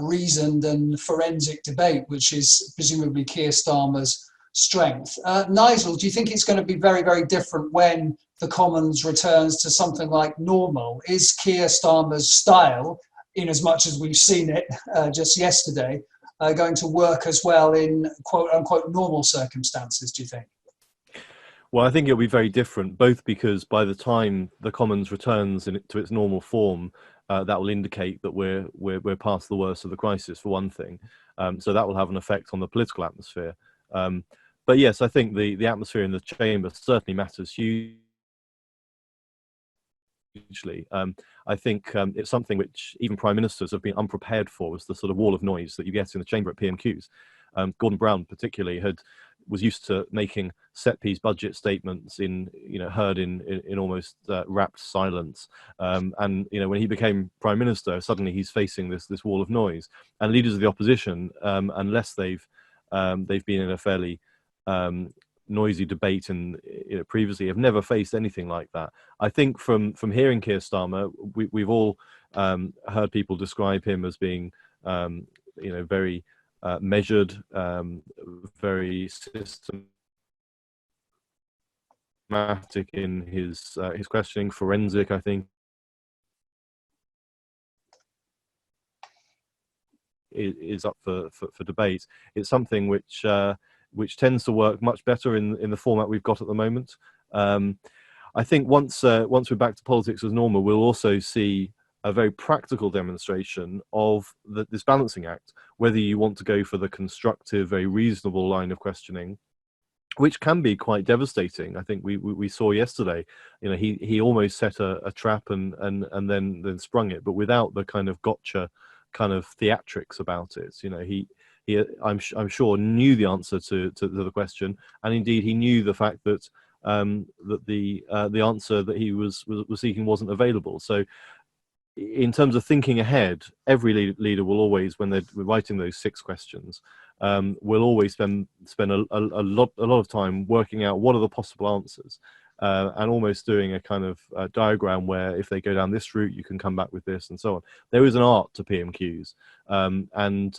reasoned and forensic debate, which is presumably Keir Starmer's strength. Nigel, do you think it's going to be very, very different when the Commons returns to something like normal? Is Keir Starmer's style, in as much as we've seen it just yesterday, going to work as well in quote-unquote normal circumstances, do you think? Well, I think it'll be very different, both because by the time the Commons returns to its normal form, that will indicate that we're past the worst of the crisis, for one thing. So that will have an effect on the political atmosphere. But yes, I think the atmosphere in the chamber certainly matters hugely. I think it's something which even prime ministers have been unprepared for, was the sort of wall of noise that you get in the chamber at PMQs. Gordon Brown particularly was used to making set-piece budget statements heard in almost rapt silence. And when he became prime minister, suddenly he's facing this wall of noise. And leaders of the opposition, unless they've been in a fairly noisy debate and previously, have never faced anything like that. I think from hearing Keir Starmer, we've all heard people describe him as being very measured, very systematic in his questioning, forensic, I think, is up for debate. It's something which tends to work much better in the format we've got at the moment. I think once we're back to politics as normal, we'll also see a very practical demonstration of this balancing act, whether you want to go for the constructive, very reasonable line of questioning, which can be quite devastating. I think we saw yesterday, he almost set a trap and then sprung it, but without the kind of gotcha kind of theatrics about it. He I'm sure knew the answer to the question, and indeed he knew the fact that the answer that he was seeking wasn't available. So in terms of thinking ahead, every leader will always, when they're writing those 6 questions, will always spend a lot of time working out what are the possible answers, and almost doing a kind of diagram where if they go down this route, you can come back with this, and so on. There is an art to PMQs, and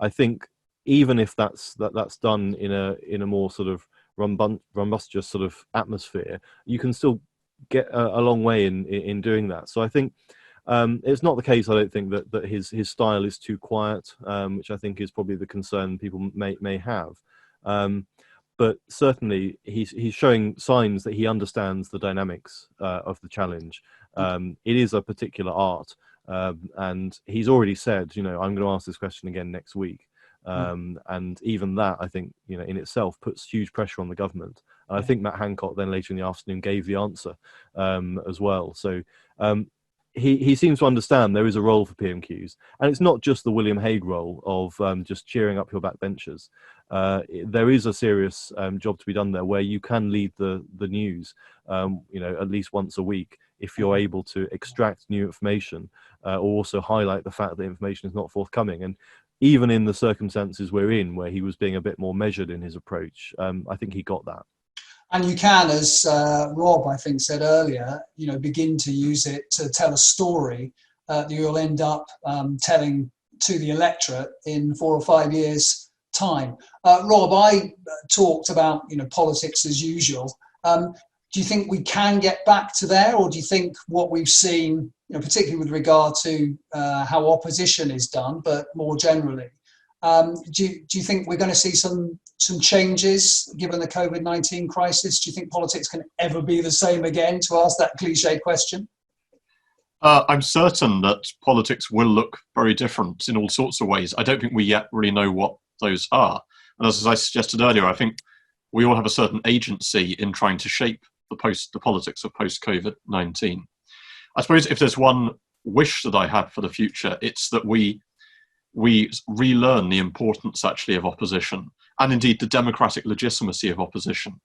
I think even if that's done in a more sort of rumbustious sort of atmosphere, you can still get a long way in doing that. So I think it's not the case, I don't think, that his style is too quiet, which I think is probably the concern people may have. But certainly he's showing signs that he understands the dynamics of the challenge. It is a particular art, and he's already said, I'm going to ask this question again next week. And even that, I think, in itself puts huge pressure on the government. And I think Matt Hancock then later in the afternoon gave the answer as well. So he seems to understand there is a role for PMQs, and it's not just the William Hague role of just cheering up your backbenchers. There is a serious job to be done there, where you can lead the news, at least once a week, if you're able to extract new information, or also highlight the fact that information is not forthcoming. And even in the circumstances we're in, where he was being a bit more measured in his approach, I think he got that. And you can, as Rob, I think, said earlier, begin to use it to tell a story that you'll end up telling to the electorate in 4 or 5 years' time. Rob, I talked about, politics as usual. Do you think we can get back to there, or do you think what we've seen, particularly with regard to how opposition is done, but more generally, do you think we're going to see some changes given the COVID-19 crisis? Do you think politics can ever be the same again, to ask that cliche question? I'm certain that politics will look very different in all sorts of ways. I don't think we yet really know what those are. And as I suggested earlier, I think we all have a certain agency in trying to shape the politics of post-COVID-19. I suppose if there's one wish that I have for the future, it's that we relearn the importance actually of opposition, and indeed the democratic legitimacy of opposition.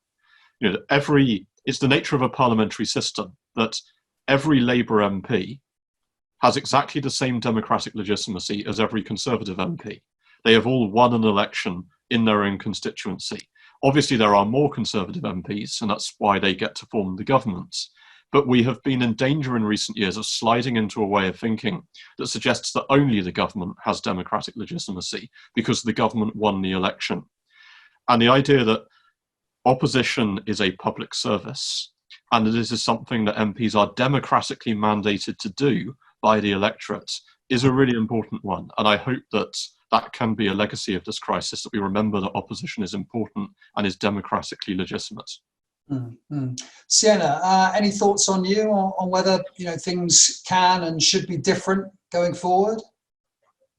It's the nature of a parliamentary system that every Labour MP has exactly the same democratic legitimacy as every Conservative MP. They have all won an election in their own constituency. Obviously, there are more Conservative MPs, and that's why they get to form the governments. But we have been in danger in recent years of sliding into a way of thinking that suggests that only the government has democratic legitimacy because the government won the election. And the idea that opposition is a public service, and that this is something that MPs are democratically mandated to do by the electorate, is a really important one. And I hope that that can be a legacy of this crisis, that we remember that opposition is important and is democratically legitimate. Mm-hmm. Sienna, any thoughts on you on whether things can and should be different going forward?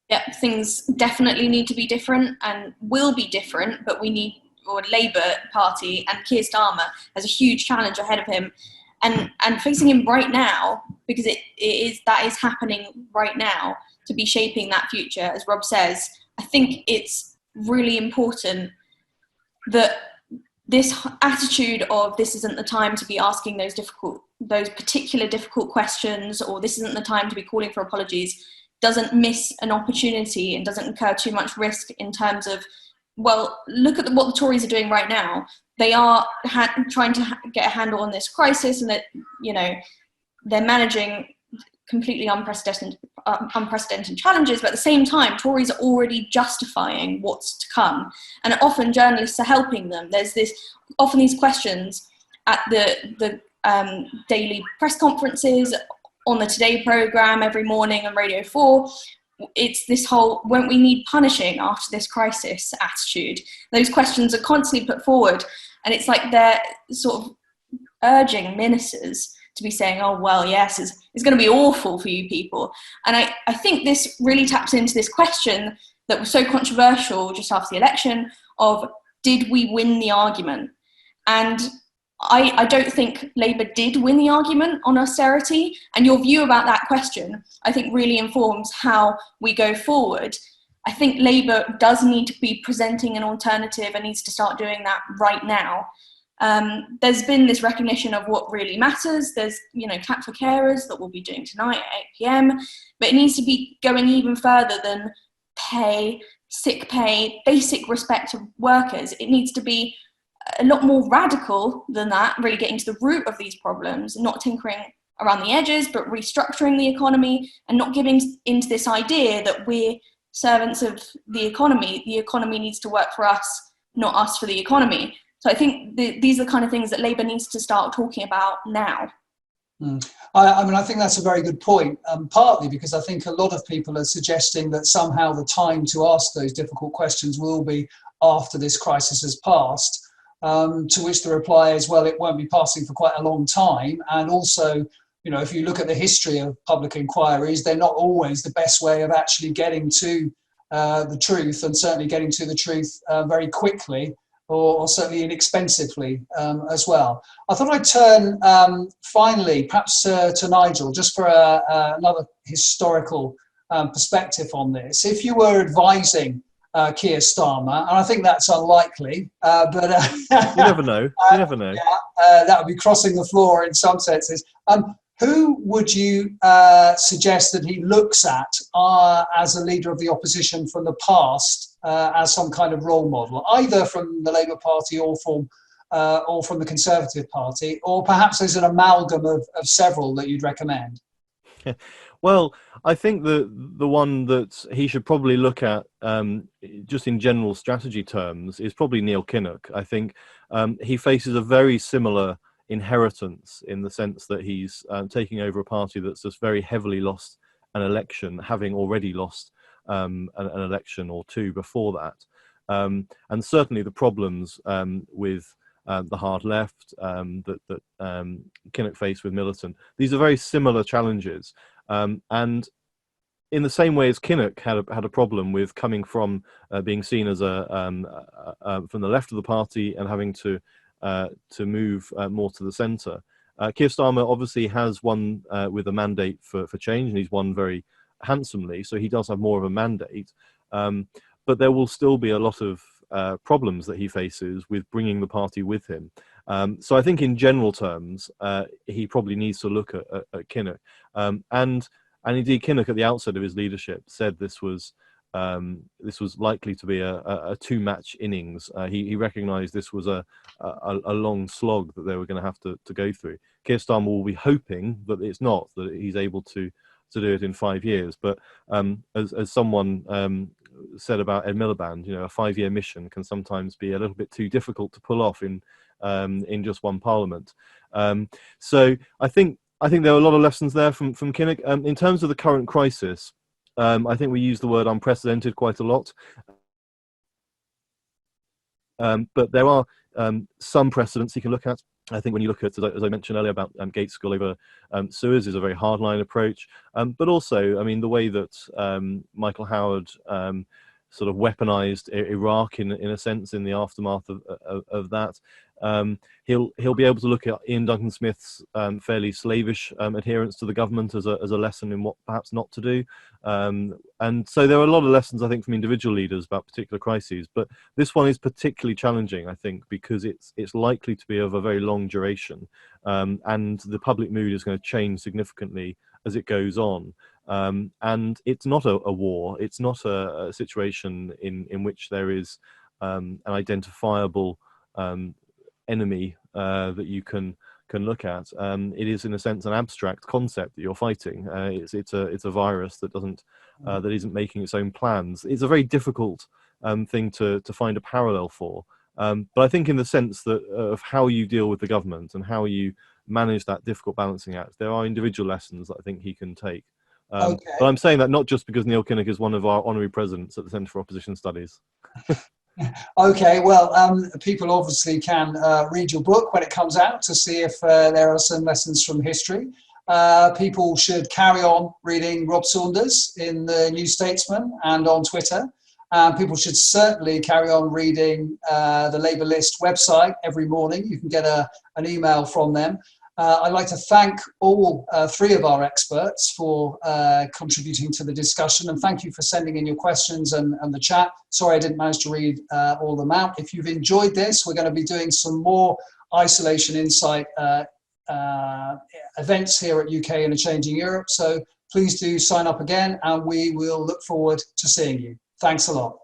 Yeah, things definitely need to be different and will be different, but Labour Party and Keir Starmer has a huge challenge ahead of him, and facing him right now, because that is happening right now, to be shaping that future, as Rob says. I think it's really important that this attitude of this isn't the time to be asking those particular difficult questions, or this isn't the time to be calling for apologies, doesn't miss an opportunity and doesn't incur too much risk in terms of, well, look at what the Tories are doing right now. They are trying to get a handle on this crisis, and that they're managing completely unprecedented challenges, but at the same time, Tories are already justifying what's to come, and often journalists are helping them. There's often these questions at the daily press conferences, on the Today programme every morning on Radio 4. It's this whole, won't we need punishing after this crisis attitude. Those questions are constantly put forward, and it's like they're sort of urging ministers to be saying, oh, well, yes, it's going to be awful for you people. And I think this really taps into this question that was so controversial just after the election of, did we win the argument? And I don't think Labour did win the argument on austerity. And your view about that question, I think, really informs how we go forward. I think Labour does need to be presenting an alternative and needs to start doing that right now. There's been this recognition of what really matters. There's, Cap for Carers that we'll be doing tonight at 8 p.m, but it needs to be going even further than pay, sick pay, basic respect of workers. It needs to be a lot more radical than that, really getting to the root of these problems, not tinkering around the edges, but restructuring the economy and not giving into this idea that we're servants of the economy. The economy needs to work for us, not us for the economy. So I think these are the kind of things that Labour needs to start talking about now. I think that's a very good point, partly because I think a lot of people are suggesting that somehow the time to ask those difficult questions will be after this crisis has passed, to which the reply is, well, it won't be passing for quite a long time. And also, if you look at the history of public inquiries, they're not always the best way of actually getting to the truth, and certainly getting to the truth very quickly, or certainly inexpensively as well. I thought I'd turn finally perhaps to Nigel, just for another historical perspective on this. If you were advising Keir Starmer, and I think that's unlikely, but you never know. You never know. That would be crossing the floor in some senses. Who would you suggest that he looks at as a leader of the opposition from the past, as some kind of role model, either from the Labour Party or from the Conservative Party, or perhaps as an amalgam of several that you'd recommend? Well, I think the one that he should probably look at, just in general strategy terms, is probably Neil Kinnock. I think he faces a very similar inheritance, in the sense that he's taking over a party that's just very heavily lost an election, having already lost an election or two before that. And certainly the problems with the hard left that Kinnock faced with Militant, these are very similar challenges. And in the same way as Kinnock had a problem with coming from being seen as from the left of the party and having to move more to the centre, Keir Starmer obviously has won with a mandate for change, and he's won very handsomely, so he does have more of a mandate. But there will still be a lot of problems that he faces with bringing the party with him. So I think in general terms, he probably needs to look at Kinnock. And indeed, Kinnock at the outset of his leadership said this was likely to be a two-match innings. He recognised this was a long slog that they were going to have to go through. Keir Starmer will be hoping that it's not, that he's able to do it in 5 years. But as someone said about Ed Miliband, a 5-year mission can sometimes be a little bit too difficult to pull off in just one parliament. So I think there are a lot of lessons there from Kinnock. In terms of the current crisis, I think we use the word unprecedented quite a lot. But there are some precedents you can look at. I think when you look at, as I mentioned earlier, about Gates School over sewers is a very hardline approach. But also, the way that Michael Howard sort of weaponized Iraq in a sense in the aftermath of that. He'll be able to look at Ian Duncan Smith's fairly slavish adherence to the government as a lesson in what perhaps not to do. And so there are a lot of lessons, I think, from individual leaders about particular crises. But this one is particularly challenging, I think, because it's likely to be of a very long duration, and the public mood is going to change significantly as it goes on. And it's not a war. It's not a situation in which there is an identifiable enemy that you can look at. It is, in a sense, an abstract concept that you're fighting. It's a virus that isn't making its own plans. It's a very difficult thing to find a parallel for. But I think, in the sense that of how you deal with the government and how you manage that difficult balancing act, there are individual lessons that I think he can take. Okay. But I'm saying that not just because Neil Kinnock is one of our honorary presidents at the Centre for Opposition Studies. Okay, well, people obviously can read your book when it comes out to see if there are some lessons from history. People should carry on reading Rob Saunders in the New Statesman and on Twitter. People should certainly carry on reading the LabourList website every morning. You can get an email from them. I'd like to thank all three of our experts for contributing to the discussion, and thank you for sending in your questions and the chat. Sorry I didn't manage to read all of them out. If you've enjoyed this, we're going to be doing some more isolation insight events here at UK and a Changing Europe. So please do sign up again, and we will look forward to seeing you. Thanks a lot.